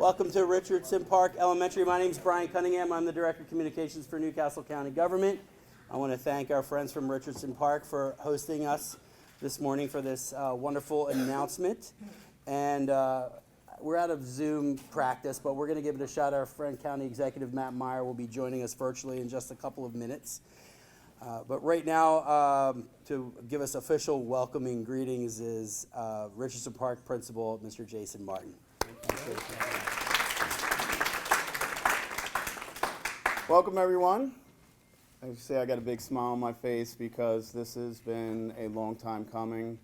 Welcome to Richardson Park Elementary. My name is Brian Cunningham. I'm the Director of Communications for Newcastle County Government. I want to thank our friends from Richardson Park for hosting us this morning for this wonderful announcement. And we're out of Zoom practice, but we're going to give it a shot. Our friend County Executive Matt Meyer will be joining us virtually in just a couple of minutes. But right now, to give us official welcoming greetings is Richardson Park Principal, Mr. Jason Martin. Welcome, everyone. As you say, I got a big smile on my face because this has been a long time coming.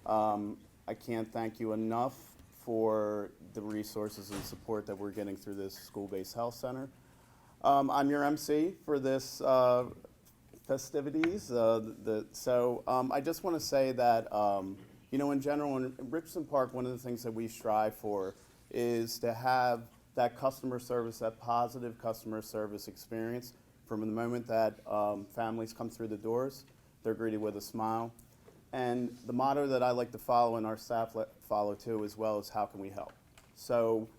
I can't thank you enough for the resources and support that we're getting through this school-based health center. I'm your MC for this festivities. I just want to say that, in general, in Richardson Park, one of the things that we strive for is to have that customer service, that positive customer service experience from the moment that families come through the doors. They're greeted with a smile. And the motto that I like to follow and our staff follow too as well is how can we help? So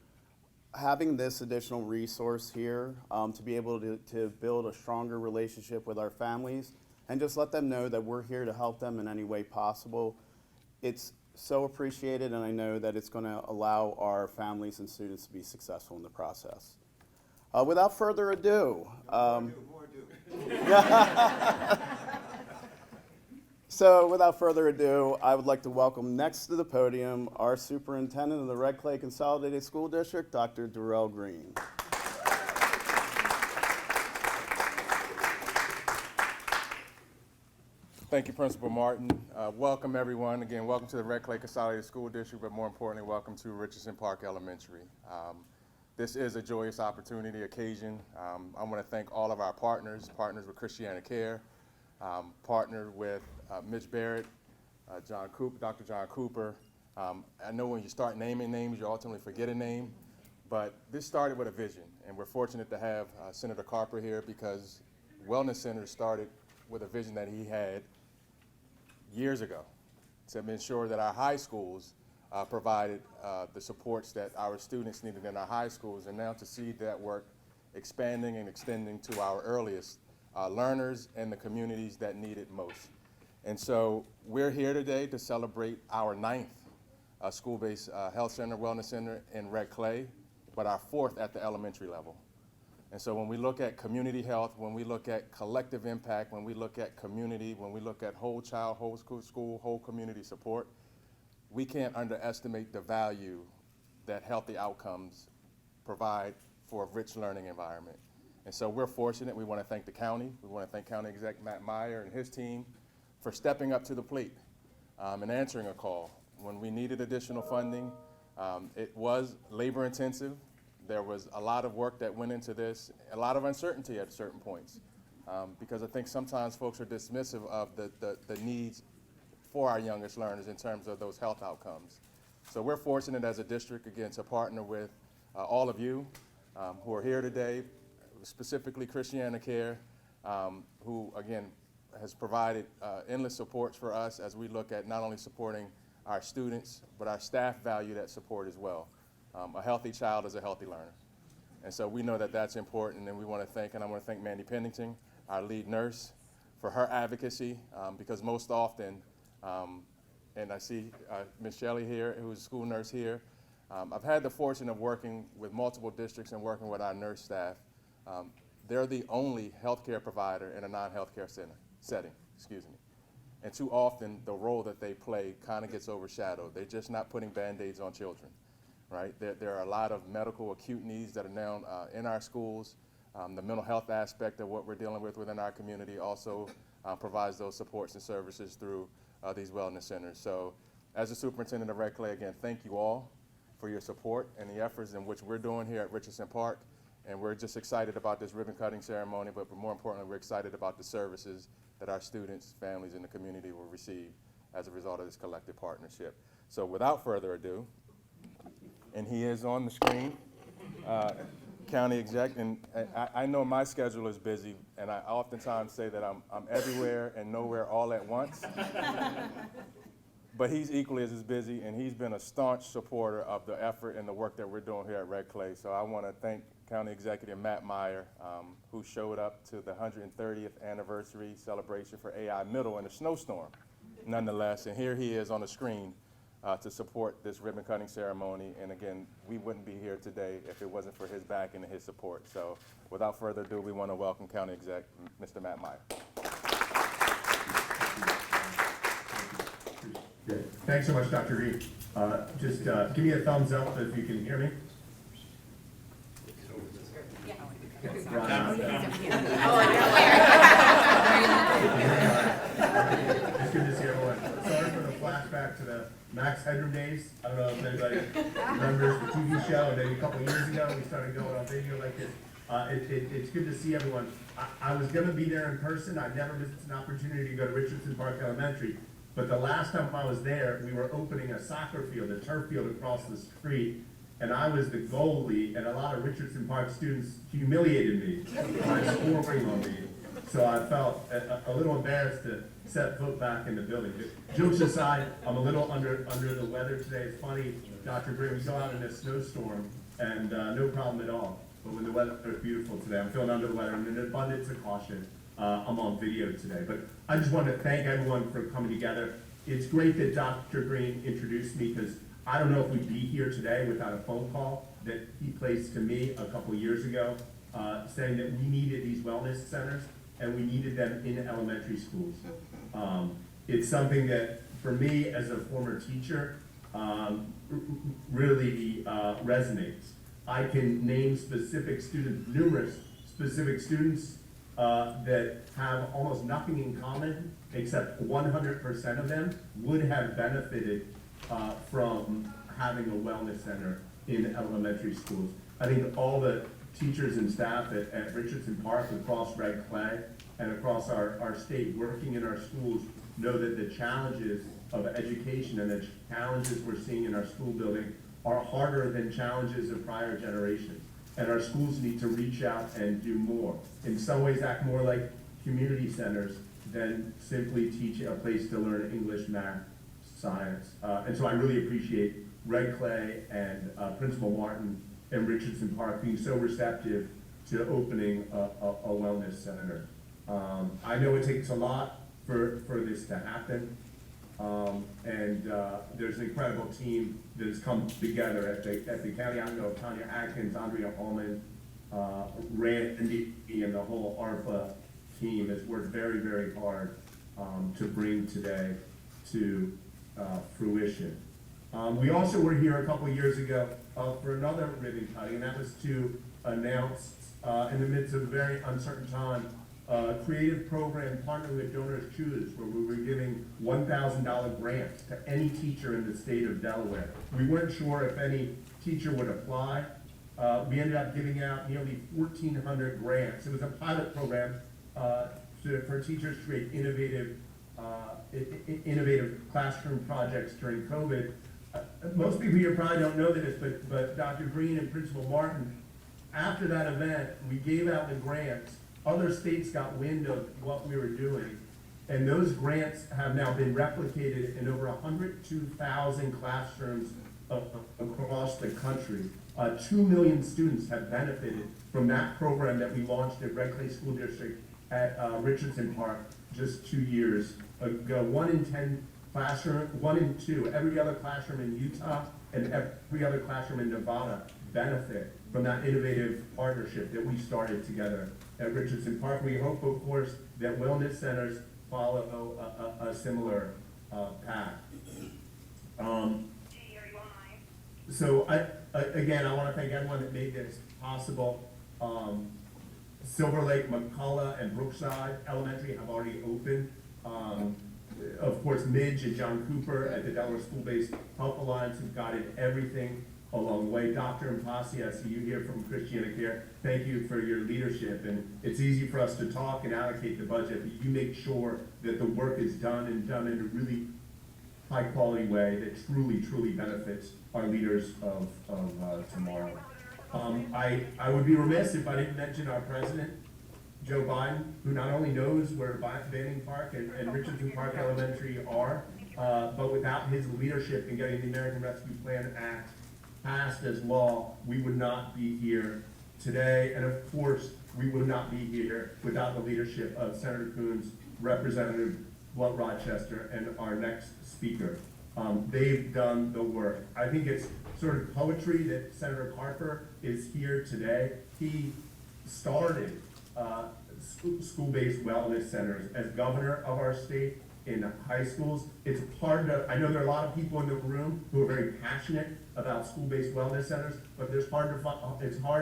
having this additional resource here to be able to build a stronger relationship with our families and just let them know that we're here to help them in any way possible, it's so appreciated, and I know that it's going to allow our families and students to be successful in the process. Without further ado, So without further ado, I would like to welcome next to the podium our Superintendent of the Red Clay Consolidated School District, Dr. Darrell Green. Thank you, Principal Martin. Welcome, everyone. Again, welcome to the Red Clay Consolidated School District, but more importantly, welcome to Richardson Park Elementary. This is a joyous opportunity, occasion. I want to thank all of our partners with Christiana Care, partnered with Mitch Barrett, Dr. John Cooper. I know when you start naming names, you ultimately forget a name, but this started with a vision, and we're fortunate to have Senator Carper here because Wellness Center started with a vision that he had years ago to ensure that our high schools provided the supports that our students needed in our high schools, and now to see that work expanding and extending to our earliest learners and the communities that need it most. And so we're here today to celebrate our 9th school-based health center, wellness center in Red Clay, but our 4th at the elementary level. And so when we look at community health, when we look at collective impact, when we look at community, when we look at whole child, whole school, whole community support, we can't underestimate the value that healthy outcomes provide for a rich learning environment. And so we're fortunate. We want to thank the county. We want to thank County Executive Matt Meyer and his team for stepping up to the plate and answering a call. When we needed additional funding, it was labor intensive. There was a lot of work that went into this, a lot of uncertainty at certain points, because I think sometimes folks are dismissive of the needs for our youngest learners in terms of those health outcomes. So we're fortunate as a district, again, to partner with all of you who are here today, specifically Christiana Care, who, again, has provided endless supports for us as we look at not only supporting our students, but our staff value that support as well. A healthy child is a healthy learner. And so we know that that's important, and we want to thank, and I want to thank Mandy Pennington, our lead nurse, for her advocacy, because most often, and I see Ms. Shelley here, who's a school nurse here, I've had the fortune of working with multiple districts and working with our nurse staff. They're the only healthcare provider in a non-healthcare setting. And too often, the role that they play kind of gets overshadowed. They're just not putting Band-Aids on children. Right? There are a lot of medical acute needs that are now in our schools. The mental health aspect of what we're dealing with within our community also provides those supports and services through these wellness centers. So as the superintendent of Red Clay, again, thank you all for your support and the efforts in which we're doing here at Richardson Park. And we're just excited about this ribbon cutting ceremony, but more importantly, we're excited about the services that our students, families, and the community will receive as a result of this collective partnership. So without further ado, and he is on the screen, County Exec, and I know my schedule is busy, and I oftentimes say that I'm everywhere and nowhere all at once. but he's equally as busy, and he's been a staunch supporter of the effort and the work that we're doing here at Red Clay. So I want to thank County Executive Matt Meyer, who showed up to the 130th anniversary celebration for AI Middle in a snowstorm, nonetheless. And here he is on the screen to support this ribbon cutting ceremony. And again, we wouldn't be here today if it wasn't for his backing and his support. So without further ado, we want to welcome County Exec, Mr. Matt Meyer. Good. Thanks so much, Dr. Reed. Just give me a thumbs up if you can hear me. It's good to see everyone. Sorry for the flashback to the Max Headroom days. I don't know if anybody remembers the TV show. Maybe a couple years ago, we started going on video like this. It's good to see everyone. I was going to be there in person. I never missed an opportunity to go to Richardson Park Elementary. But the last time I was there, we were opening a soccer field, a turf field across the street, and I was the goalie, and a lot of Richardson Park students humiliated me by scoring on me. So I felt a little embarrassed to set foot back in the building. Jokes aside, I'm a little under the weather today. It's funny, Dr. Gray, we go out in a snowstorm, and no problem at all. But when the weather is beautiful today, I'm feeling under the weather, and in an abundance of caution, I'm on video today. But I just want to thank everyone for coming together. It's great that Dr. Green introduced me, because I don't know if we'd be here today without a phone call that he placed to me a couple years ago, saying that we needed these wellness centers and we needed them in elementary schools. It's something that, for me as a former teacher, really resonates. I can name specific students, numerous specific students that have almost nothing in common, except 100% of them would have benefited from having a wellness center in elementary schools. I think all the teachers and staff at Richardson Park, across Red Clay, and across our state, working in our schools, know that the challenges of education and the challenges we're seeing in our school building are harder than challenges of prior generations. And our schools need to reach out and do more. In some ways, act more like community centers than simply teach a place to learn English, math, science. And so I really appreciate Red Clay and Principal Martin and Richardson Park being so receptive to opening a wellness center. I know it takes a lot for this to happen. There's an incredible team that has come together at the county. I know Tanya Atkins, Andrea Allman, Randy, and the whole ARPA team has worked very, very hard to bring today to fruition. We also were here a couple years ago for another ribbon cutting, and that was to announce, in the midst of a very uncertain time, a creative program partnering with Donors Choose, where we were giving $1,000 grants to any teacher in the state of Delaware. We weren't sure if any teacher would apply. We ended up giving out nearly 1,400 grants. It was a pilot program for teachers to create innovative classroom projects during COVID. Most people here probably don't know this, but Dr. Green and Principal Martin, after that event, we gave out the grants. Other states got wind of what we were doing, and those grants have now been replicated in over 102,000 classrooms across the country. 2 million students have benefited from that program that we launched at Red Clay School District at Richardson Park just 2 years ago. 1 in 10 classroom, 1 in 2, every other classroom in Utah and every other classroom in Nevada benefit from that innovative partnership that we started together at Richardson Park. We hope, of course, that wellness centers follow a similar path. So again, I want to thank everyone that made this possible. Silver Lake, McCullough, and Brookside Elementary have already opened. Of course, Midge and John Cooper at the Delaware School-Based Health Alliance have guided everything along the way. Dr. Impasi, I see you here from Christiana Care. Thank you for your leadership. And it's easy for us to talk and allocate the budget, but you make sure that the work is done in a really high-quality way that truly, truly benefits our leaders of tomorrow. I would be remiss if I didn't mention our president, Joe Biden, who not only knows where Banning Park and Richardson Park Elementary are, but without his leadership in getting the American Rescue Plan Act passed as law, we would not be here today. And of course, we would not be here without the leadership of Senator Coons, Representative Blunt Rochester, and our next speaker. They've done the work. I think it's sort of poetry that Senator Carper is here today. He started school-based wellness centers as governor of our state in high schools. It's hard to, I know there are a lot of people in the room who are very passionate about school-based wellness centers, but it's hard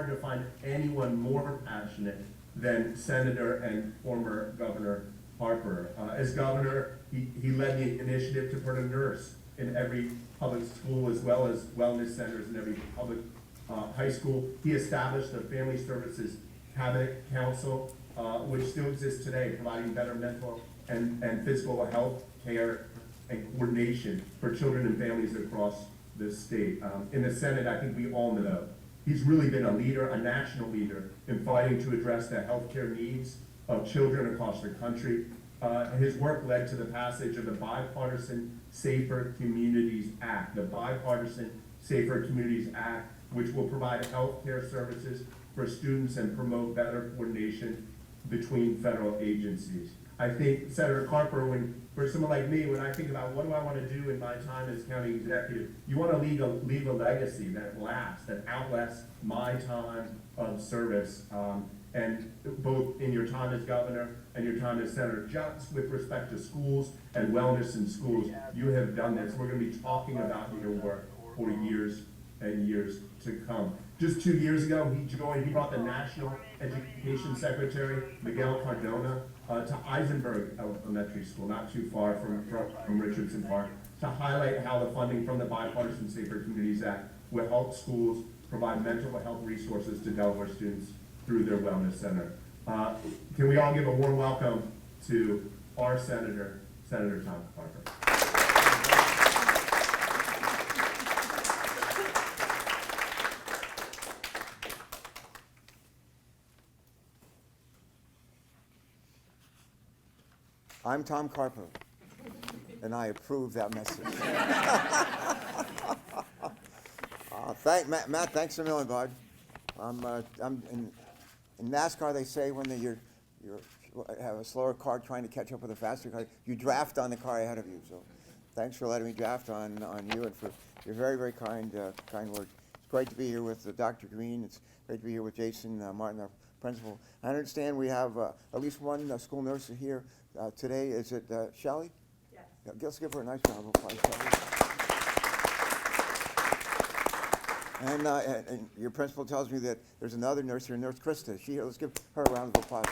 to find anyone more passionate than Senator and former Governor Harper. As governor, he led the initiative to put a nurse in every public school, as well as wellness centers in every public high school. He established the Family Services Cabinet Council, which still exists today, providing better mental and physical health care and coordination for children and families across the state. In the Senate, I think we all know, he's really been a leader, a national leader, in fighting to address the healthcare needs of children across the country. His work led to the passage of the Bipartisan Safer Communities Act, the Bipartisan Safer Communities Act, which will provide healthcare services for students and promote better coordination between federal agencies. I think Senator Carper, for someone like me, when I think about what do I want to do in my time as county executive, you want to leave a legacy that lasts, that outlasts my time of service. And both in your time as governor and your time as senator, just with respect to schools and wellness in schools, you have done this. We're going to be talking about your work for years and years to come. Just 2 years ago, he brought the National Education Secretary, Miguel Cardona, to Eisenberg Elementary School, not too far from Richardson Park, to highlight how the funding from the Bipartisan Safer Communities Act will help schools provide mental health resources to Delaware students through their wellness center. Can we all give a warm welcome to our Senator Tom Carper. I'm Tom Carper, and I approve that message. Matt, thanks a million, bud. In NASCAR, they say when you have a slower car trying to catch up with a faster car, you draft on the car ahead of you. So thanks for letting me draft on you and for your very, very kind words. It's great to be here with Dr. Green. It's great to be here with Jason Martin, our principal. I understand we have at least one school nurse here today. Is it Shelley? Yes. Yeah, let's give her a nice round of applause, Shelley. And your principal tells me that there's another nurse here, Nurse Krista. Let's give her a round of applause.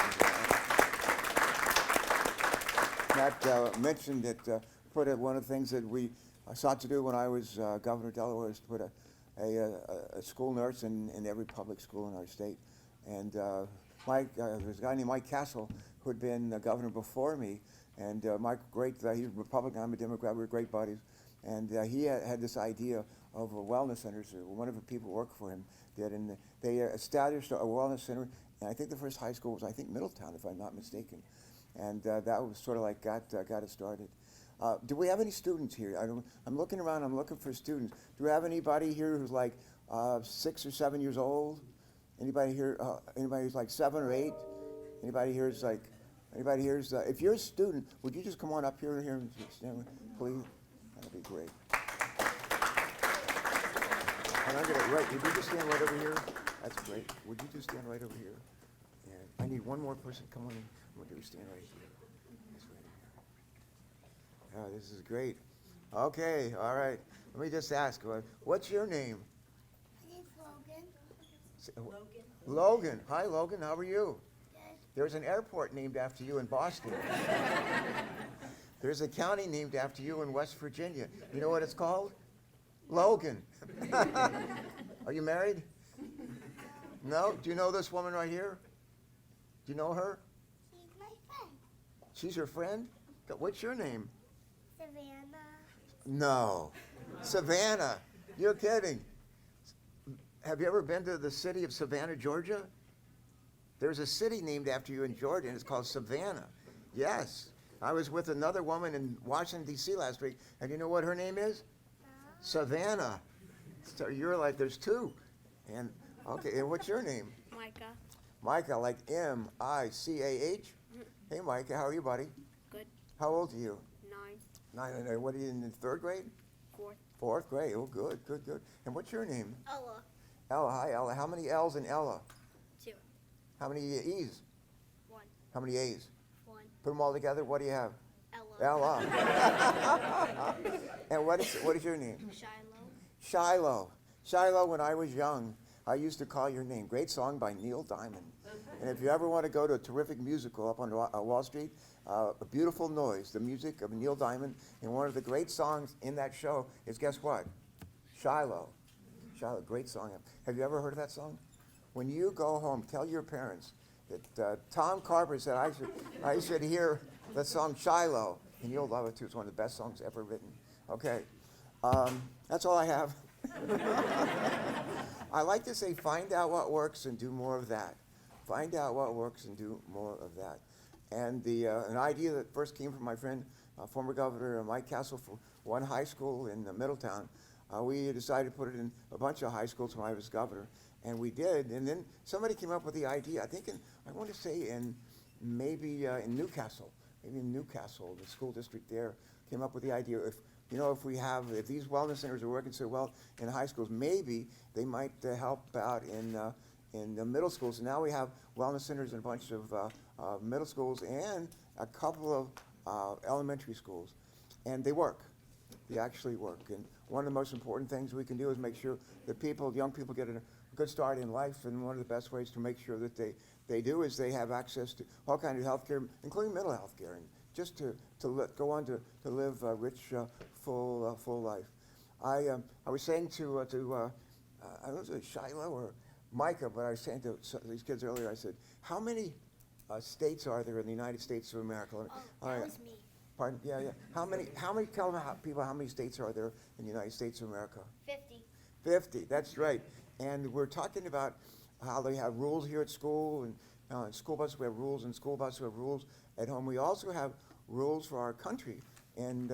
Matt mentioned that one of the things that we sought to do when I was governor of Delaware is to put a school nurse in every public school in our state. And there's a guy named Mike Castle who had been governor before me. And Mike, he's a Republican, I'm a Democrat, we're great buddies. And he had this idea of a wellness centers. One of the people who worked for him did, and they established a wellness center. And I think the first high school was, Middletown, if I'm not mistaken. And that was sort of like got it started. Do we have any students here? I'm looking around. I'm looking for students. Do we have anybody here who's like 6 or 7 years old? Anybody here? Anybody who's like 7 or 8? Anybody here is like? Anybody here is? If you're a student, would you just come on up here and stand, please? That'd be great. And I'm gonna would you just stand right over here? That's great. Would you just stand right over here? And I need one more person. Come on in. Would you stand right here? That's right here. Oh, this is great. Okay, all right. Let me just ask, what's your name? My name's Logan. Logan. Hi, Logan. How are you? Good. There's an airport named after you in Boston. There's a county named after you in West Virginia. You know what it's called? Logan. Are you married? No? Do you know this woman right here? Do you know her? She's my friend. She's your friend? What's your name? Savannah. No. Savannah. You're kidding. Have you ever been to the city of Savannah, Georgia? There's a city named after you in Georgia, and it's called Savannah. Yes. I was with another woman in Washington, D.C. last week, and you know what her name is? Savannah. So you're like, there's two. And, okay, and what's your name? Micah. Micah, like M-I-C-A-H? Hey, Micah, how are you, buddy? Good. How old are you? 9. 9. What are you in the 3rd grade? 4. 4th grade. Oh, good. And what's your name? Ella. Ella. Hi, Ella. How many L's in Ella? 2. How many E's? 1. How many A's? 1. Put them all together. What do you have? Ella. Ella. And what is your name? Shiloh. Shiloh, when I was young, I used to call your name. Great song by Neil Diamond. And if you ever want to go to a terrific musical up on Wall Street, A Beautiful Noise, the music of Neil Diamond, and one of the great songs in that show is, guess what? Shiloh. Shiloh, great song. Have you ever heard of that song? When you go home, tell your parents that Tom Carver said I should hear the song Shiloh, and you'll love it too. It's one of the best songs ever written. Okay, that's all I have. I like to say, find out what works and do more of that. Find out what works and do more of that. And an idea that first came from my friend, former Governor Mike Castle, for one high school in Middletown. We decided to put it in a bunch of high schools when I was governor, and we did. And then somebody came up with the idea, I think I want to say in Newcastle, the school district there came up with the idea, if these wellness centers are working so well in high schools, maybe they might help out in the middle schools. And now we have wellness centers in a bunch of middle schools and a couple of elementary schools. And they work. They actually work. And one of the most important things we can do is make sure that young people get a good start in life. And one of the best ways to make sure that they do is they have access to all kinds of health care, including mental health care, and just to go on to live a rich, full life. I was saying to I don't know if it was Shiloh or Micah, but I was saying to these kids earlier, I said, how many states are there in the United States of America? That was me. Pardon? Yeah. How many, tell people how many states are there in the United States of America? 50. 50, that's right. And we're talking about how they have rules here at school, and in school buses we have rules, and school buses we have rules at home. We also have rules for our country. And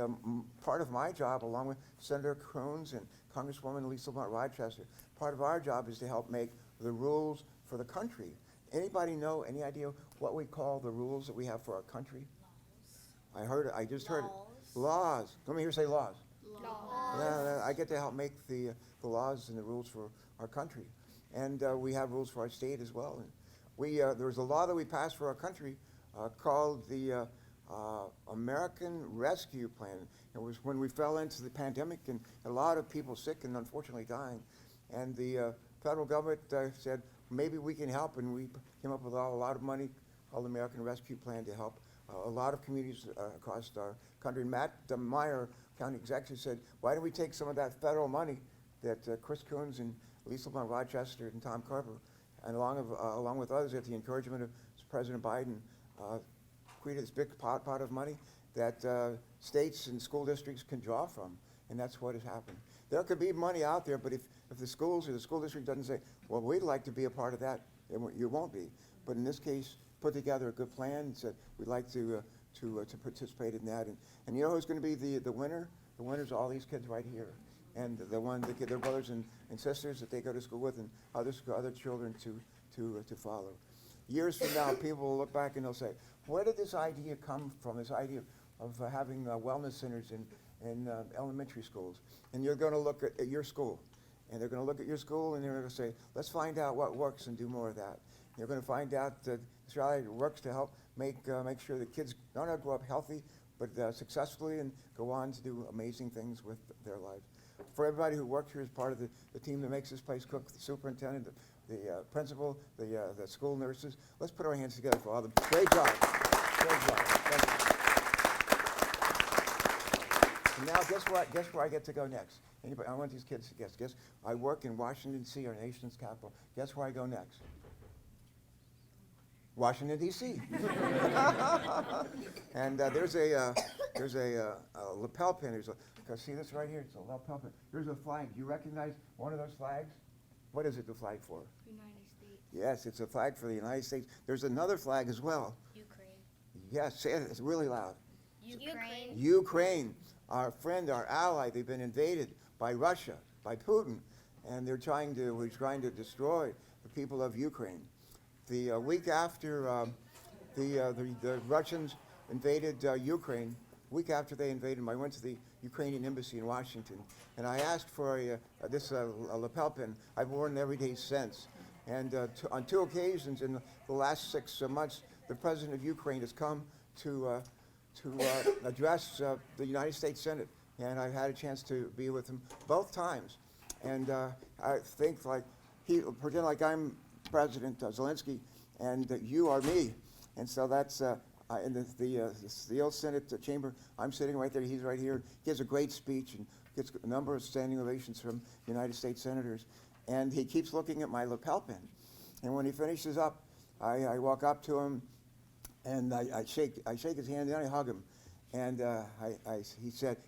part of my job, along with Senator Krones and Congresswoman Lisa Rochester, part of our job is to help make the rules for the country. Anybody know, any idea what we call the rules that we have for our country? I just heard it. Laws. Let me hear you say laws. Yeah, I get to help make the laws and the rules for our country. And we have rules for our state as well. And there was a law that we passed for our country called the American Rescue Plan. It was when we fell into the pandemic and a lot of people sick and unfortunately dying. And the federal government said, maybe we can help, and we came up with a lot of money called the American Rescue Plan to help a lot of communities across our country. And Matt Meyer, county executive, said, why don't we take some of that federal money that Chris Coons and Lisa Rochester and Tom Carver, and along with others at the encouragement of President Biden, created this big pot of money that states and school districts can draw from, and that's what has happened. There could be money out there, but if the schools or the school district doesn't say, well, we'd like to be a part of that, you won't be. But in this case, put together a good plan and said, we'd like to participate in that. And you know who's going to be the winner? The winner's all these kids right here. And their brothers and sisters that they go to school with, and other children to follow. Years from now, people will look back and they'll say, where did this idea come from, this idea of having wellness centers in elementary schools? And you're going to look at your school. And they're going to look at your school and they're going to say, let's find out what works and do more of that. And you're going to find out that this reality works to help make sure that kids not only grow up healthy, but successfully and go on to do amazing things with their lives. For everybody who worked here as part of the team that makes this place cook, the superintendent, the principal, the school nurses, let's put our hands together for all of them. Great job. Great job. Thank you. And now guess where I get to go next? Anybody? I want these kids to guess. Guess I work in Washington, D.C., our nation's capital. Guess where I go next? Washington, D.C. And there's a lapel pin. See this right here? It's a lapel pin. There's a flag. Do you recognize one of those flags? What is it the flag for? United States. Yes, it's a flag for the United States. There's another flag as well. Ukraine. Yes, say it. It's really loud. Ukraine. Ukraine, our friend, our ally. They've been invaded by Russia, by Putin, and we're trying to destroy the people of Ukraine. The week after the Russians invaded Ukraine, week after they invaded them, I went to the Ukrainian embassy in Washington, and I asked for a lapel pin. I've worn it every day since. And on 2 occasions in the last 6 months, the president of Ukraine has come to address the United States Senate, and I've had a chance to be with him both times. And I think he pretend like I'm President Zelensky, and you are me. And so that's in the old Senate chamber. I'm sitting right there. He's right here. He gives a great speech and gets a number of standing ovations from United States senators. And he keeps looking at my lapel pin. And when he finishes up, I walk up to him, and I shake his hand, and I hug him. And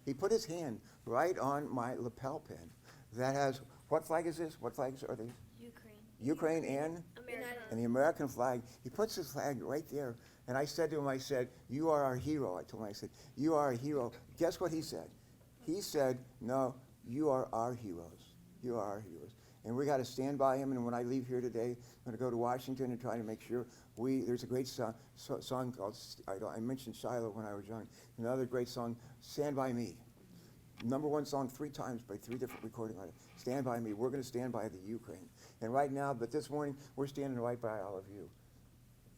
he put his hand right on my lapel pin. That has, what flag is this? What flags are these? Ukraine. Ukraine and? America. And the American flag. He puts his flag right there. And I said to him, I said, you are our hero. I told him, I said, you are our hero. Guess what he said? He said, no, you are our heroes. You are our heroes. And we got to stand by him. And when I leave here today, I'm going to go to Washington and try to make sure there's a great song called, I mentioned Shiloh when I was young. Another great song, Stand By Me. #1 song 3 times by 3 different recording artists. Stand By Me. We're going to stand by the Ukraine. And right now, but this morning, we're standing right by all of you.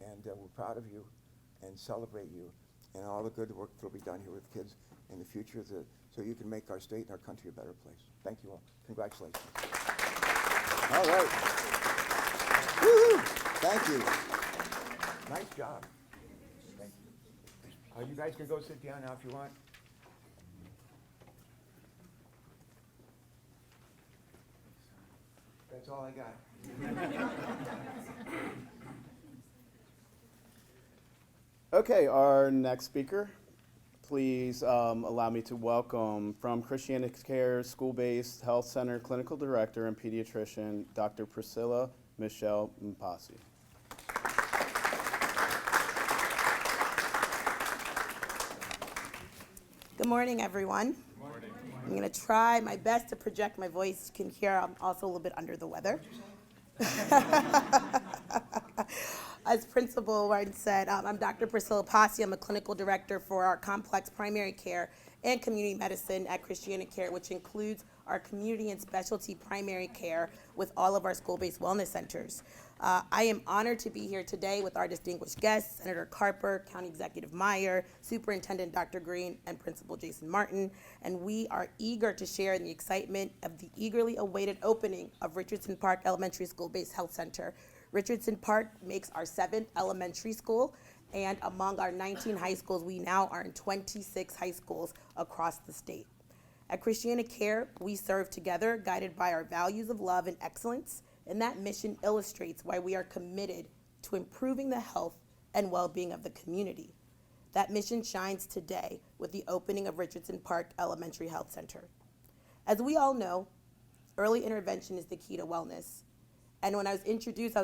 And we're proud of you and celebrate you and all the good work that will be done here with kids in the future so you can make our state and our country a better place. Thank you all. Congratulations. All right. Woo-hoo. Thank you. Nice job. Thank you. You guys can go sit down now if you want. That's all I got. Okay, our next speaker, please allow me to welcome from Christiana Care School-Based Health Center Clinical Director and Pediatrician, Dr. Priscilla Michelle Mpasi. Good morning, everyone. Good morning. I'm going to try my best to project my voice. You can hear I'm also a little bit under the weather. As Principal Warren said, I'm Dr. Priscilla Mpasi. I'm a clinical director for our complex primary care and community medicine at Christiana Care, which includes our community and specialty primary care with all of our school-based wellness centers. I am honored to be here today with our distinguished guests, Senator Carper, County Executive Meyer, Superintendent Dr. Green, and Principal Jason Martin, and we are eager to share in the excitement of the eagerly awaited opening of Richardson Park Elementary School-Based Health Center. Richardson Park makes our 7th elementary school, and among our 19 high schools, we now are in 26 high schools across the state. At Christiana Care, we serve together, guided by our values of love and excellence, and that mission illustrates why we are committed to improving the health and well-being of the community. That mission shines today with the opening of Richardson Park Elementary Health Center. As we all know, early intervention is the key to wellness. And when I was introduced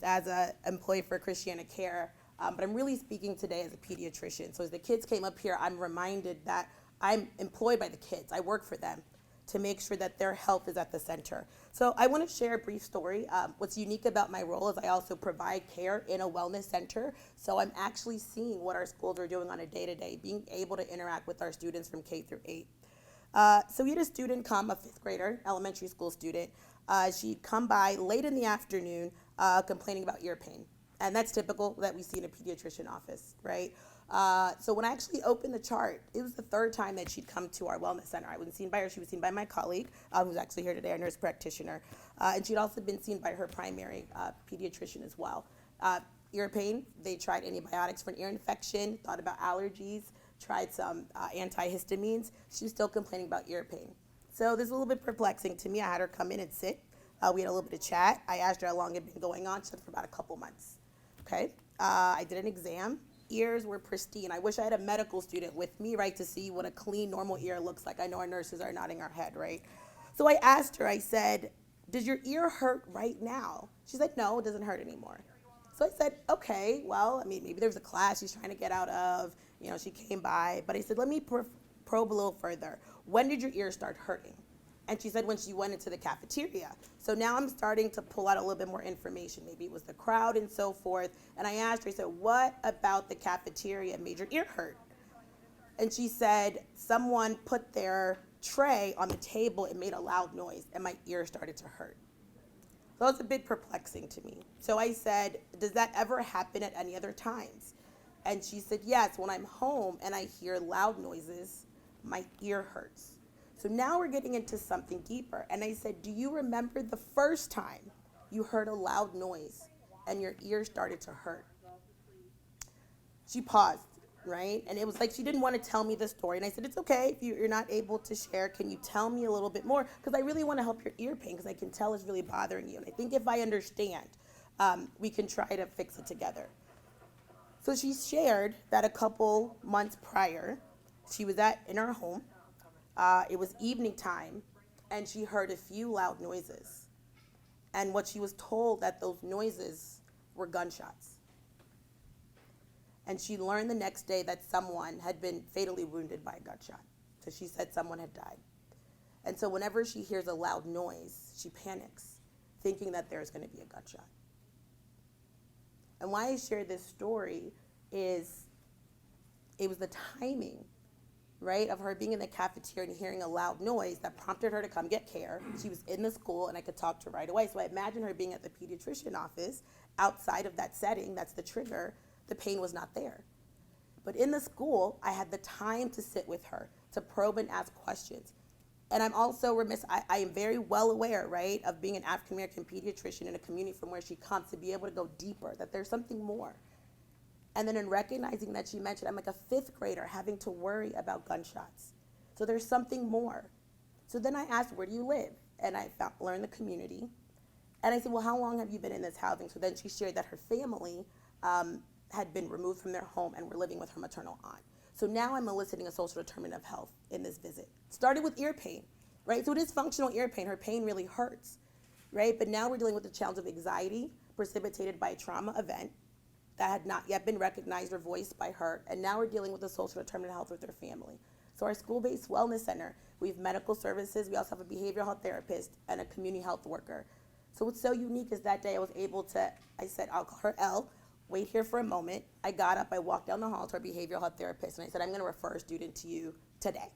as an employee for Christiana Care, but I'm really speaking today as a pediatrician. So as the kids came up here, I'm reminded that I'm employed by the kids. I work for them to make sure that their health is at the center. So I want to share a brief story. What's unique about my role is I also provide care in a wellness center. So I'm actually seeing what our schools are doing on a day-to-day, being able to interact with our students from K through 8. So we had a student come, a 5th grader, elementary school student. She'd come by late in the afternoon complaining about ear pain. And that's typical that we see in a pediatrician office, right? So when I actually opened the chart, it was the 3rd time that she'd come to our wellness center. I wasn't seen by her, she was seen by my colleague, who's actually here today, a nurse practitioner. And she'd also been seen by her primary pediatrician as well. Ear pain, they tried antibiotics for an ear infection, thought about allergies, tried some antihistamines. She was still complaining about ear pain. So this is a little bit perplexing to me. I had her come in and sit. We had a little bit of chat. I asked her how long it had been going on. She said for about a couple months. Okay. I did an exam. Ears were pristine. I wish I had a medical student with me, right, to see what a clean, normal ear looks like. I know our nurses are nodding our head, right? So I asked her, I said, does your ear hurt right now? She said, no, it doesn't hurt anymore. So I said, okay, well, I mean, maybe there's a class she's trying to get out of. You know, she came by. But I said, let me probe a little further. When did your ear start hurting? And she said when she went into the cafeteria. So now I'm starting to pull out a little bit more information. Maybe it was the crowd and so forth. And I asked her, I said, what about the cafeteria made your ear hurt? And she said, someone put their tray on the table, it made a loud noise, and my ear started to hurt. So it was a bit perplexing to me. So I said, does that ever happen at any other times? And she said, yes, when I'm home and I hear loud noises, my ear hurts. So now we're getting into something deeper. And I said, do you remember the first time you heard a loud noise and your ear started to hurt? She paused, right? And it was like she didn't want to tell me the story. And I said, it's okay if you're not able to share. Can you tell me a little bit more? Because I really want to help your ear pain because I can tell it's really bothering you. And I think if I understand, we can try to fix it together. So she shared that a couple months prior, she was in her home. It was evening time, and she heard a few loud noises. And what she was told that those noises were gunshots. And she learned the next day that someone had been fatally wounded by a gunshot. So she said someone had died. And so whenever she hears a loud noise, she panics, thinking that there's going to be a gunshot. And why I share this story is it was the timing, right, of her being in the cafeteria and hearing a loud noise that prompted her to come get care. She was in the school, and I could talk to her right away. So I imagine her being at the pediatrician office outside of that setting. That's the trigger. The pain was not there. But in the school, I had the time to sit with her, to probe and ask questions. And I'm also remiss, I am very well aware, right, of being an African-American pediatrician in a community from where she comes, to be able to go deeper, that there's something more. And then in recognizing that she mentioned, I'm like a 5th grader having to worry about gunshots. So there's something more. So then I asked, where do you live? And I learned the community. And I said, well, how long have you been in this housing? So then she shared that her family had been removed from their home and were living with her maternal aunt. So now I'm eliciting a social determinant of health in this visit. Started with ear pain, right? So it is functional ear pain. Her pain really hurts, right? But now we're dealing with the challenge of anxiety precipitated by a trauma event that had not yet been recognized or voiced by her. And now we're dealing with the social determinant of health with her family. So our school-based wellness center, we have medical services. We also have a behavioral health therapist and a community health worker. So what's so unique is that day I was able to, I said, I'll call her Elle. Wait here for a moment. I got up, I walked down the hall to our behavioral health therapist, and I said, I'm going to refer a student to you today.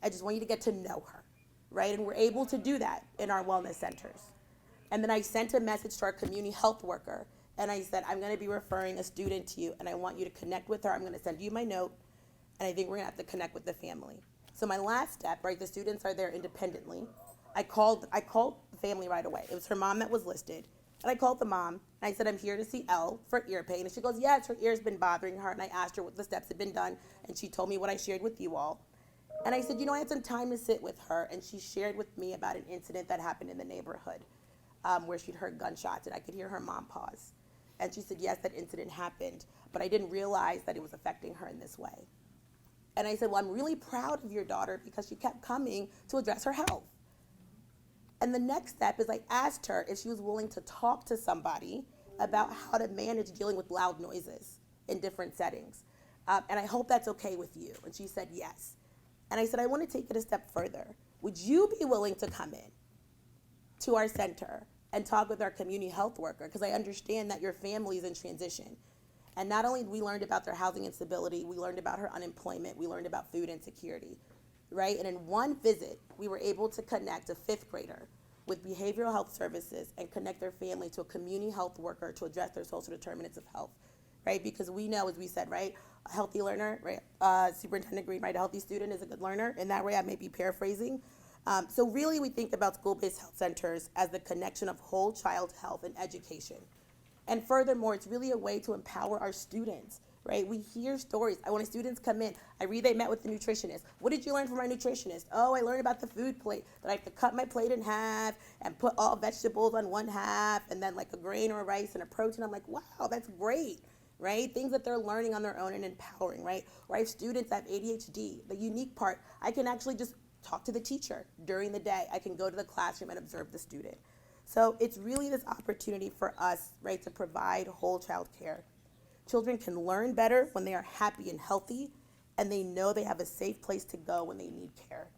I just want you to get to know her, right? And we're able to do that in our wellness centers. And then I sent a message to our community health worker, and I said, I'm going to be referring a student to you, and I want you to connect with her. I'm going to send you my note, and I think we're going to have to connect with the family. So my last step, right, the students are there independently. I called the family right away. It was her mom that was listed. And I called the mom, and I said, I'm here to see Elle for ear pain. And she goes, yes, her ear's been bothering her. And I asked her what the steps had been done, and she told me what I shared with you all. And I said, I had some time to sit with her, and she shared with me about an incident that happened in the neighborhood where she'd heard gunshots, and I could hear her mom pause. And she said, yes, that incident happened, but I didn't realize that it was affecting her in this way. And I said, well, I'm really proud of your daughter because she kept coming to address her health. And the next step is I asked her if she was willing to talk to somebody about how to manage dealing with loud noises in different settings. And I hope that's okay with you. And she said yes. And I said, I want to take it a step further. Would you be willing to come in to our center and talk with our community health worker? Because I understand that your family is in transition. And not only we learned about their housing instability, we learned about her unemployment, we learned about food insecurity. Right? And in one visit, we were able to connect a 5th grader with behavioral health services and connect their family to a community health worker to address their social determinants of health, right? Because we know, as we said, right, a healthy learner, right? Superintendent Green, right, a healthy student is a good learner. In that way, I may be paraphrasing. So really, we think about school-based health centers as the connection of whole child health and education. And furthermore, it's really a way to empower our students. Right? We hear stories. When students come in, I read they met with the nutritionist. What did you learn from our nutritionist? Oh, I learned about the food plate, that I have to cut my plate in half and put all vegetables on one half and then like a grain or a rice and a protein. I'm like, wow, that's great, right? Things that they're learning on their own and empowering, right? Or I have students that have ADHD. The unique part, I can actually just talk to the teacher during the day. I can go to the classroom and observe the student. So it's really this opportunity for us, right, to provide whole child care. Children can learn better when they are happy and healthy, and they know they have a safe place to go when they need care.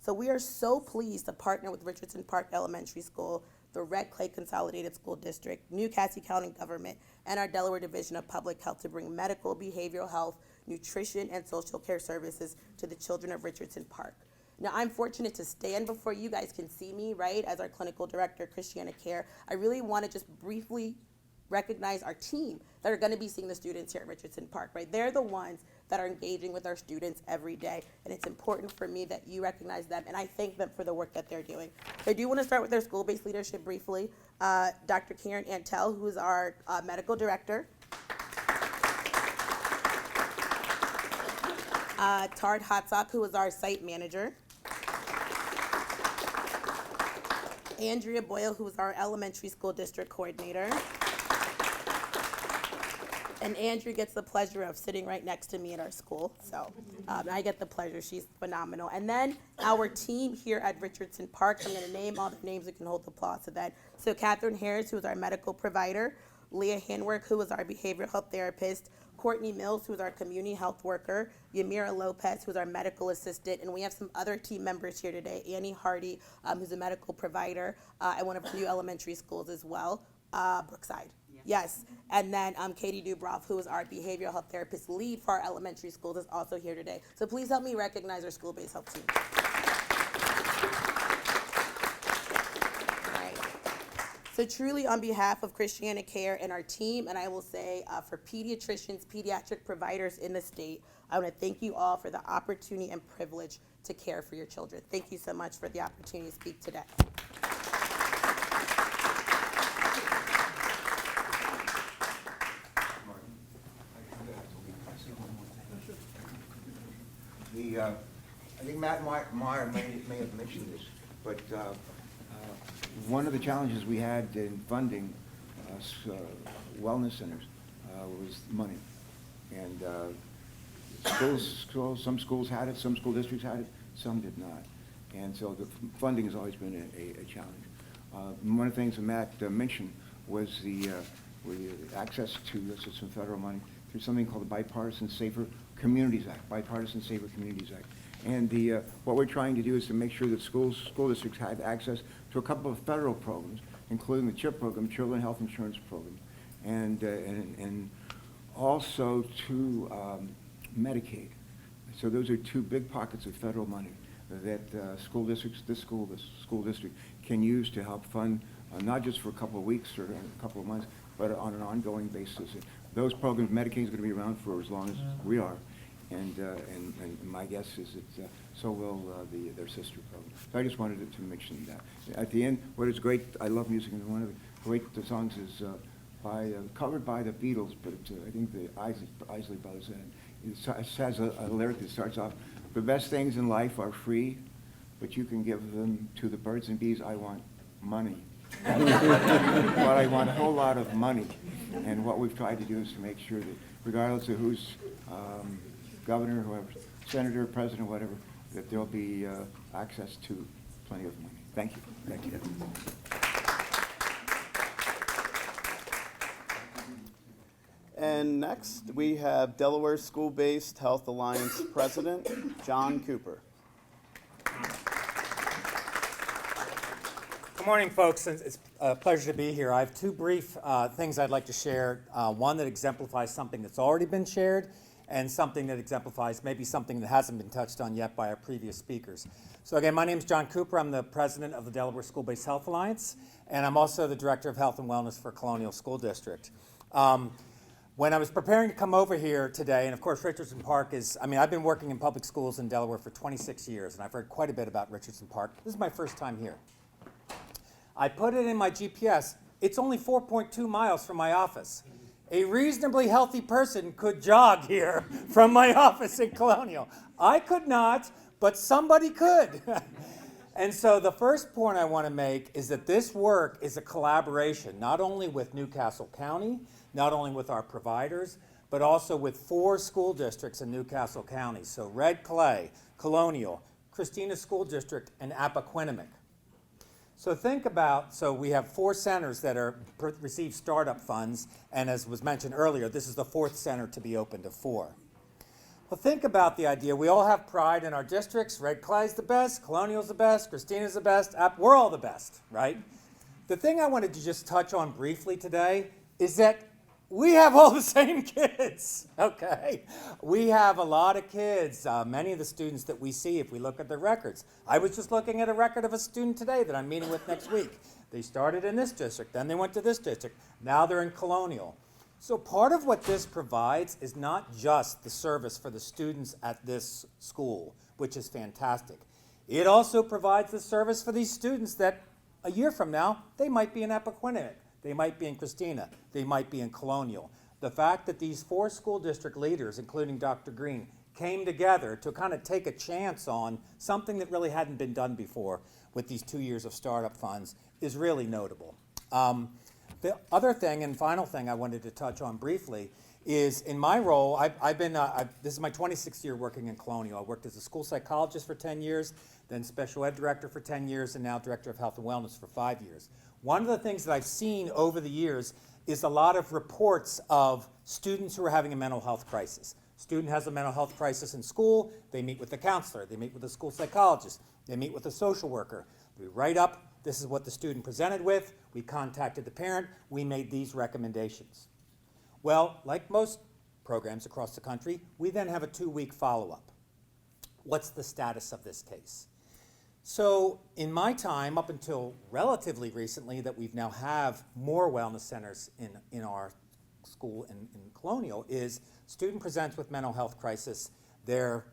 So we are so pleased to partner with Richardson Park Elementary School, the Red Clay Consolidated School District, Newcastle County Government, and our Delaware Division of Public Health to bring medical, behavioral health, nutrition, and social care services to the children of Richardson Park. Now, I'm fortunate to stand before you guys can see me, right, as our clinical director, Christiana Care. I really want to just briefly recognize our team that are going to be seeing the students here at Richardson Park, right? They're the ones that are engaging with our students every day, and it's important for me that you recognize them, and I thank them for the work that they're doing. I do want to start with their school-based leadership briefly. Dr. Karen Antel, who is our medical director. Tard Hatzak, who is our site manager. Andrea Boyle, who is our elementary school district coordinator. And Andrea gets the pleasure of sitting right next to me at our school. So I get the pleasure. She's phenomenal. And then our team here at Richardson Park, I'm going to name all the names. We can hold the applause to that. So Catherine Harris, who is our medical provider. Leah Hanwork, who is our behavioral health therapist. Courtney Mills, who is our community health worker. Yamira Lopez, who is our medical assistant. And we have some other team members here today. Annie Hardy, who's a medical provider at one of our new elementary schools as well, Brookside. Yes, and then Katie Dubroff, who is our behavioral health therapist lead for our elementary schools, is also here today. So please help me recognize our school-based health team. All right. So truly on behalf of Christiana Care and our team, and I will say for pediatricians, pediatric providers in the state, I want to thank you all for the opportunity and privilege to care for your children. Thank you so much for the opportunity to speak today. I think Matt Meyer may have mentioned this, but one of the challenges we had in funding wellness centers was money. And some schools had it, some school districts had it, some did not. And so the funding has always been a challenge. One of the things that Matt mentioned was the access to some federal money through something called the Bipartisan Safer Communities Act, Bipartisan Safer Communities Act. And what we're trying to do is to make sure that school districts have access to a couple of federal programs, including the CHIP program, Children Health Insurance Program, and also to Medicaid. So those are two big pockets of federal money that school districts, this school district, can use to help fund not just for a couple of weeks or a couple of months, but on an ongoing basis. Those programs, Medicaid is going to be around for as long as we are. And my guess is that so will their sister program. So I just wanted to mention that. At the end, what is great, I love music, and one of the great songs is covered by the Beatles, but I think the Isley Brothers. It has a lyric that starts off, "The best things in life are free, but you can give them to the birds and bees. I want money." But I want a whole lot of money. And what we've tried to do is to make sure that regardless of who's governor, whoever, senator, president, whatever, that there'll be access to plenty of money. Thank you. Thank you. And next, we have Delaware School-Based Health Alliance President, John Cooper. Good morning, folks. It's a pleasure to be here. I have two brief things I'd like to share. One that exemplifies something that's already been shared, and something that exemplifies maybe something that hasn't been touched on yet by our previous speakers. So again, my name is John Cooper. I'm the president of the Delaware School-Based Health Alliance, and I'm also the director of health and wellness for Colonial School District. When I was preparing to come over here today, and of course Richardson Park is, I've been working in public schools in Delaware for 26 years, and I've heard quite a bit about Richardson Park. This is my first time here. I put it in my GPS. It's only 4.2 miles from my office. A reasonably healthy person could jog here from my office in Colonial. I could not, but somebody could. And so the first point I want to make is that this work is a collaboration, not only with Newcastle County, not only with our providers, but also with 4 school districts in Newcastle County. So Red Clay, Colonial, Christina School District, and Appaquinimink. So think about, so we have 4 centers that receive startup funds, and as was mentioned earlier, this is the 4th center to be opened of 4. Well, think about the idea. We all have pride in our districts. Red Clay's the best, Colonial's the best, Christina's the best, we're all the best, right? The thing I wanted to just touch on briefly today is that we have all the same kids, okay? We have a lot of kids, many of the students that we see if we look at their records. I was just looking at a record of a student today that I'm meeting with next week. They started in this district, then they went to this district, now they're in Colonial. So part of what this provides is not just the service for the students at this school, which is fantastic. It also provides the service for these students that a year from now, they might be in Appoquinimink, they might be in Christina, they might be in Colonial. The fact that these 4 school district leaders, including Dr. Green, came together to kind of take a chance on something that really hadn't been done before with these 2 years of startup funds is really notable. The other thing and final thing I wanted to touch on briefly is in my role, this is my 26th year working in Colonial. I worked as a school psychologist for 10 years, then special ed director for 10 years, and now director of health and wellness for 5 years. One of the things that I've seen over the years is a lot of reports of students who are having a mental health crisis. Student has a mental health crisis in school, they meet with the counselor, they meet with the school psychologist, they meet with a social worker. We write up, this is what the student presented with, we contacted the parent, we made these recommendations. Well, like most programs across the country, we then have a 2-week follow-up. What's the status of this case? So in my time, up until relatively recently, that we've now have more wellness centers in our school in Colonial, is student presents with mental health crisis. They're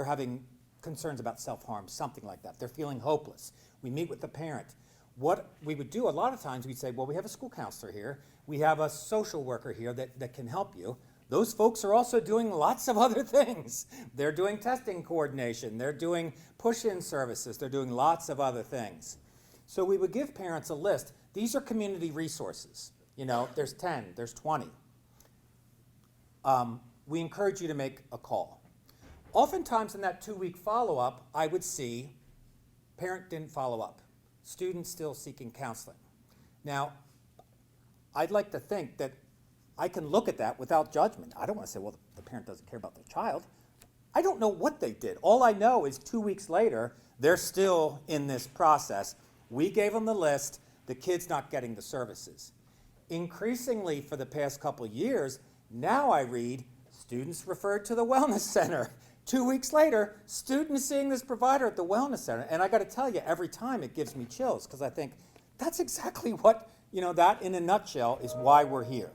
having concerns about self-harm, something like that. They're feeling hopeless. We meet with the parent. What we would do a lot of times, we'd say, well, we have a school counselor here. We have a social worker here that can help you. Those folks are also doing lots of other things. They're doing testing coordination. They're doing push-in services. They're doing lots of other things. So we would give parents a list. These are community resources. You know, there's 10, there's 20. We encourage you to make a call. Oftentimes in that 2-week follow-up, I would see parent didn't follow up. Student still seeking counseling. Now, I'd like to think that I can look at that without judgment. I don't want to say, well, the parent doesn't care about their child. I don't know what they did. All I know is 2 weeks later, they're still in this process. We gave them the list, the kid's not getting the services. Increasingly for the past couple of years, now I read students referred to the wellness center. 2 weeks later, students seeing this provider at the wellness center. And I got to tell you, every time it gives me chills because I think that's exactly what, that in a nutshell is why we're here.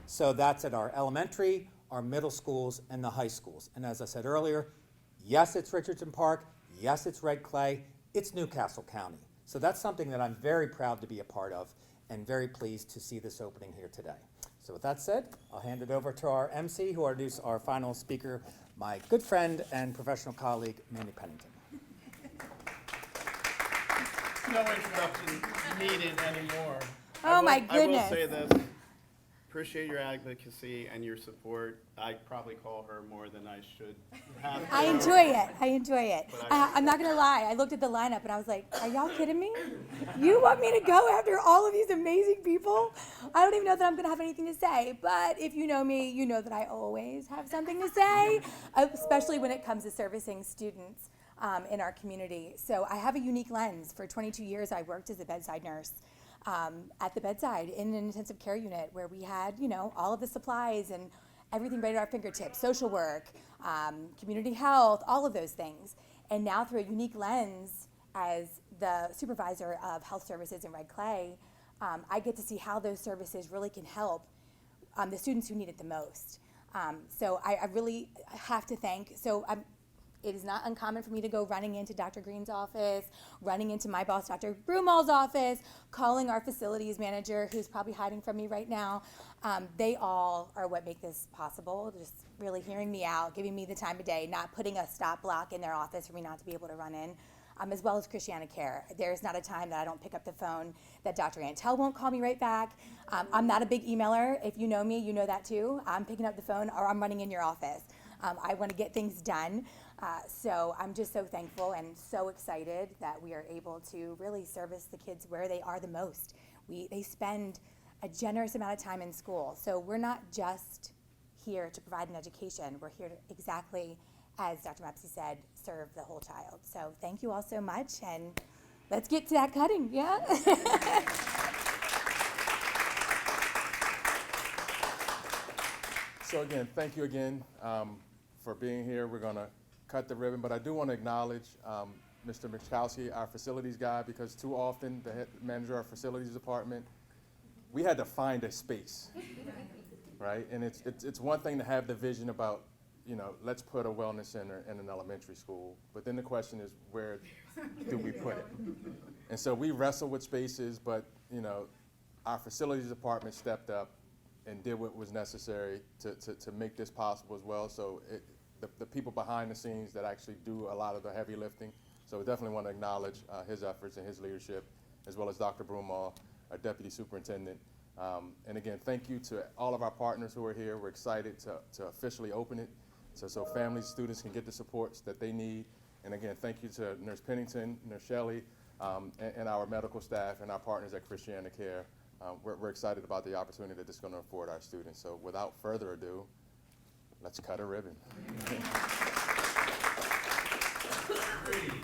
So that's at our elementary, our middle schools, and the high schools. And as I said earlier, yes, it's Richardson Park. Yes, it's Red Clay. It's Newcastle County. So that's something that I'm very proud to be a part of and very pleased to see this opening here today. So with that said, I'll hand it over to our MC, who will introduce our final speaker, my good friend and professional colleague, Manny Pennington. No introduction needed anymore. Oh, my goodness. I will say this. Appreciate your advocacy and your support. I probably call her more than I should have. I enjoy it. I'm not going to lie. I looked at the lineup and I was like, are y'all kidding me? You want me to go after all of these amazing people? I don't even know that I'm going to have anything to say. But if you know me, you know that I always have something to say, especially when it comes to servicing students in our community. So I have a unique lens. For 22 years, I worked as a bedside nurse. At the bedside in an intensive care unit where we had, all of the supplies and everything right at our fingertips, social work, community health, all of those things. And now through a unique lens as the supervisor of health services in Red Clay, I get to see how those services really can help the students who need it the most. So I really have to thank, it is not uncommon for me to go running into Dr. Green's office, running into my boss, Dr. Broomall's office, calling our facilities manager, who's probably hiding from me right now. They all are what make this possible, just really hearing me out, giving me the time of day, not putting a stop block in their office for me not to be able to run in, as well as Christiana Care. There's not a time that I don't pick up the phone that Dr. Antel won't call me right back. I'm not a big emailer. If you know me, you know that too. I'm picking up the phone or I'm running in your office. I want to get things done. So I'm just so thankful and so excited that we are able to really service the kids where they are the most. They spend a generous amount of time in school. So we're not just here to provide an education. We're here to, exactly as Dr. Mapsey said, serve the whole child. So thank you all so much, and let's get to that cutting, yeah? So again, thank you again for being here. We're going to cut the ribbon, but I do want to acknowledge Mr. Michkowski, our facilities guy, because too often the head manager of our facilities department, we had to find a space, right? And it's one thing to have the vision about, you know, let's put a wellness center in an elementary school, but then the question is, where do we put it? And so we wrestle with spaces, but, you know, our facilities department stepped up and did what was necessary to make this possible as well. So the people behind the scenes that actually do a lot of the heavy lifting. So we definitely want to acknowledge his efforts and his leadership, as well as Dr. Broomall, our deputy superintendent. And again, thank you to all of our partners who are here. We're excited to officially open it so families, students can get the supports that they need. And again, thank you to Nurse Pennington, Nurse Shelley, and our medical staff and our partners at Christiana Care. We're excited about the opportunity that this is going to afford our students. So without further ado, let's cut a ribbon. 3,